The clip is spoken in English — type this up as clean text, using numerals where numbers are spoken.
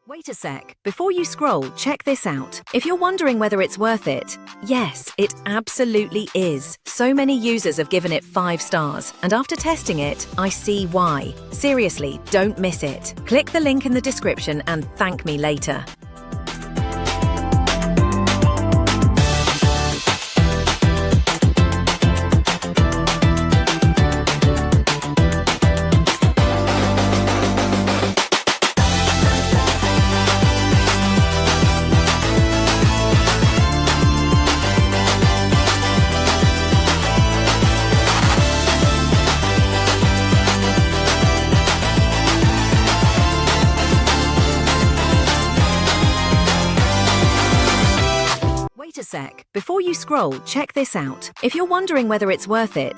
Wait a sec. Before you scroll, check this out. If you're wondering whether it's worth it, yes, it absolutely is. So many users have given it 5 stars, and after testing it, I see why. Seriously, don't miss it. Click the link in the description and thank me later. Wait a sec. Before you scroll, check this out. If you're wondering whether it's worth it,